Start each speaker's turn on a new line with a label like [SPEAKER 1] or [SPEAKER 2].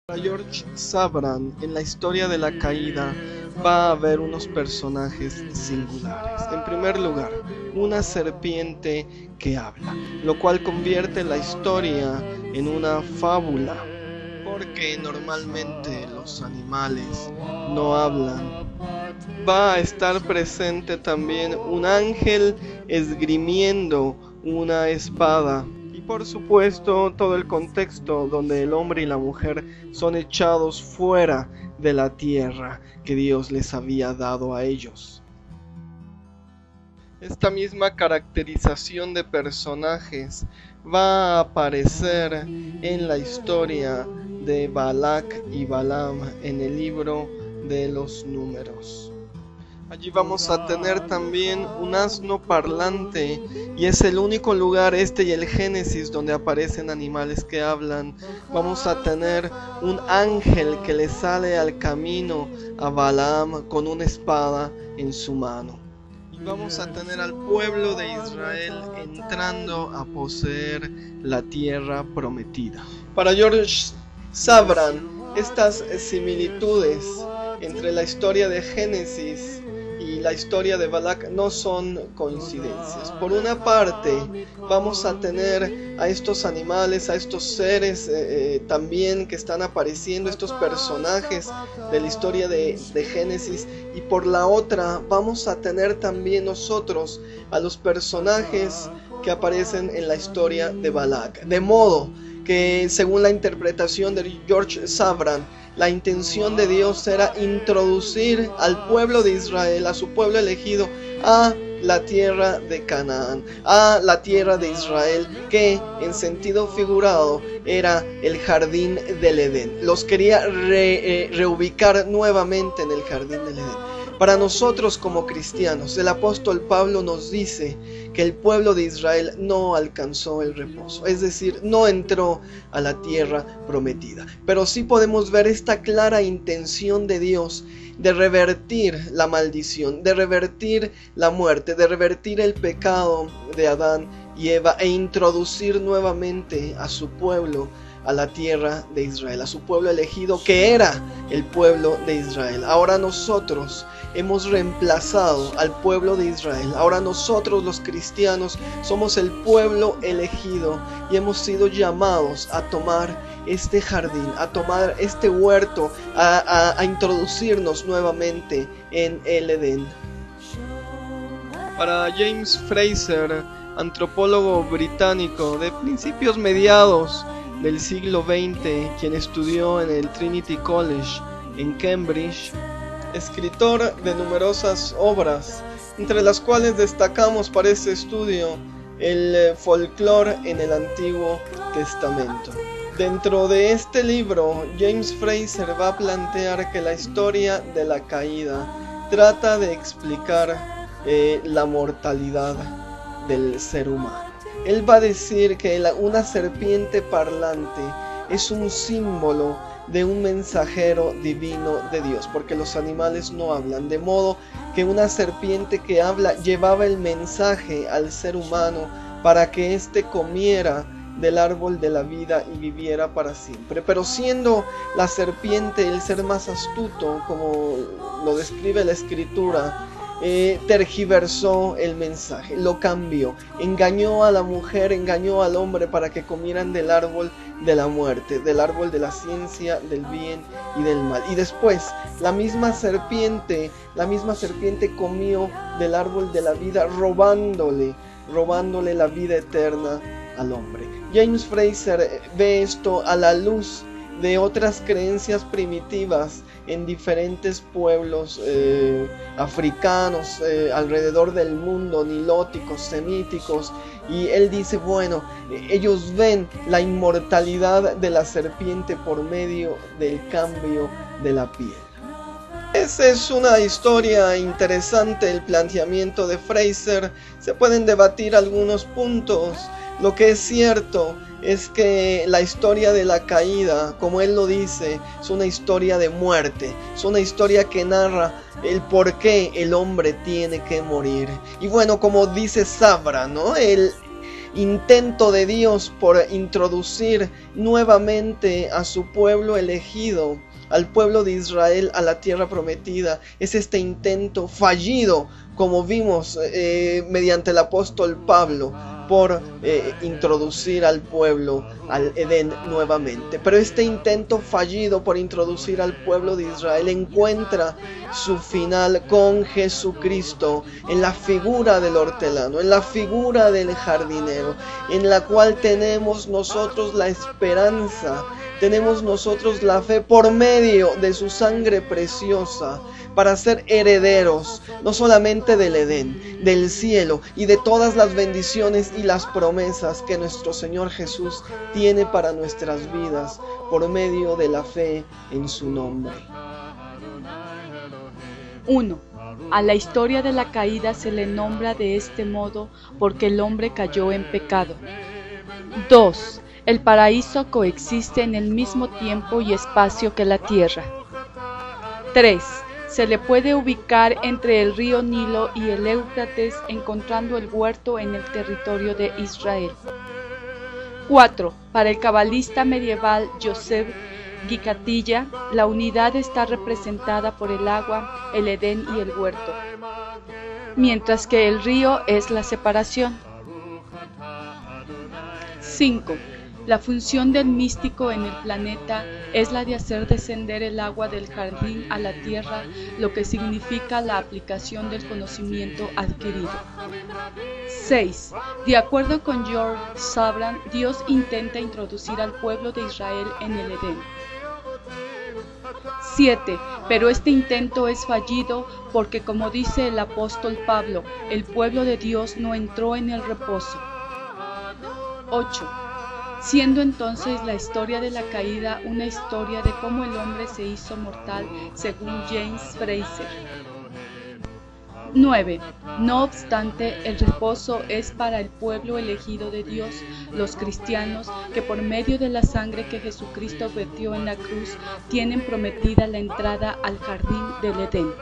[SPEAKER 1] Para George Sabran, en la historia de la caída va a haber unos personajes singulares. En primer lugar, una serpiente que habla, lo cual convierte la historia en una fábula, porque normalmente los animales no hablan. Va a estar presente también un ángel esgrimiendo una espada. Y por supuesto todo el contexto donde el hombre y la mujer son echados fuera de la tierra que Dios les había dado a ellos. Esta misma caracterización de personajes va a aparecer en la historia de Balac y Balaam en el libro de los Números. Allí vamos a tener también un asno parlante, y es el único lugar, este y el Génesis, donde aparecen animales que hablan. Vamos a tener un ángel que le sale al camino a Balaam con una espada en su mano. Y vamos a tener al pueblo de Israel entrando a poseer la tierra prometida. Para George Sabran, estas similitudes entre la historia de Génesis y la historia de Balac no son coincidencias. Por una parte, vamos a tener a estos animales, a estos seres también que están apareciendo, estos personajes de la historia de Génesis, y por la otra vamos a tener también nosotros a los personajes que aparecen en la historia de Balac. De modo que, según la interpretación de George Sabran, la intención de Dios era introducir al pueblo de Israel, a su pueblo elegido, a la tierra de Canaán, a la tierra de Israel, que en sentido figurado era el jardín del Edén. Los quería reubicar nuevamente en el jardín del Edén. Para nosotros como cristianos, el apóstol Pablo nos dice que el pueblo de Israel no alcanzó el reposo, es decir, no entró a la tierra prometida. Pero sí podemos ver esta clara intención de Dios de revertir la maldición, de revertir la muerte, de revertir el pecado de Adán y Eva e introducir nuevamente a su pueblo a la tierra de Israel, a su pueblo elegido, que era el pueblo de Israel. Ahora nosotros hemos reemplazado al pueblo de Israel. Ahora nosotros los cristianos somos el pueblo elegido y hemos sido llamados a tomar este jardín, a tomar este huerto, a introducirnos nuevamente en el Edén. Para James Fraser, antropólogo británico de principios mediados del siglo XX, quien estudió en el Trinity College en Cambridge, escritor de numerosas obras, entre las cuales destacamos para este estudio el folclore en el Antiguo Testamento. Dentro de este libro, James Fraser va a plantear que la historia de la caída trata de explicar la mortalidad del ser humano. Él va a decir que una serpiente parlante es un símbolo de un mensajero divino de Dios, porque los animales no hablan, de modo que una serpiente que habla llevaba el mensaje al ser humano para que éste comiera del árbol de la vida y viviera para siempre. Pero siendo la serpiente el ser más astuto, como lo describe la Escritura, tergiversó el mensaje, lo cambió, engañó a la mujer, engañó al hombre para que comieran del árbol de la muerte, del árbol de la ciencia, del bien y del mal. Y después la misma serpiente comió del árbol de la vida, robándole la vida eterna al hombre. James Fraser ve esto a la luz de otras creencias primitivas en diferentes pueblos africanos alrededor del mundo, nilóticos, semíticos, y él dice, bueno, ellos ven la inmortalidad de la serpiente por medio del cambio de la piel. Esa es una historia interesante, el planteamiento de Fraser. Se pueden debatir algunos puntos. Lo que es cierto es que la historia de la caída, como él lo dice, es una historia de muerte, es una historia que narra el por qué el hombre tiene que morir. Y bueno, como dice Sabra, ¿no? intento de Dios por introducir nuevamente a su pueblo elegido, al pueblo de Israel, a la tierra prometida. Es este intento fallido, como vimos mediante el apóstol Pablo, por introducir al pueblo al Edén nuevamente. Pero este intento fallido por introducir al pueblo de Israel encuentra su final con Jesucristo, en la figura del hortelano, en la figura del jardinero, en la cual tenemos nosotros la esperanza, tenemos nosotros la fe por medio de su sangre preciosa, para ser herederos no solamente del Edén, del cielo y de todas las bendiciones y las promesas que nuestro Señor Jesús tiene para nuestras vidas por medio de la fe en su nombre.
[SPEAKER 2] 1. A la historia de la caída se le nombra de este modo porque el hombre cayó en pecado. 2. El paraíso coexiste en el mismo tiempo y espacio que la tierra. 3. Se le puede ubicar entre el río Nilo y el Éufrates, encontrando el huerto en el territorio de Israel. 4. Para el cabalista medieval Joseph Gicatilla, la unidad está representada por el agua, el Edén y el huerto, mientras que el río es la separación. 5. La función del místico en el planeta es la de hacer descender el agua del jardín a la tierra, lo que significa la aplicación del conocimiento adquirido. 6. De acuerdo con George Sabran, Dios intenta introducir al pueblo de Israel en el Edén. 7. Pero este intento es fallido porque, como dice el apóstol Pablo, el pueblo de Dios no entró en el reposo. 8. Siendo entonces la historia de la caída una historia de cómo el hombre se hizo mortal, según James Fraser. 9. No obstante, el reposo es para el pueblo elegido de Dios, los cristianos, que por medio de la sangre que Jesucristo vertió en la cruz, tienen prometida la entrada al jardín del Edén.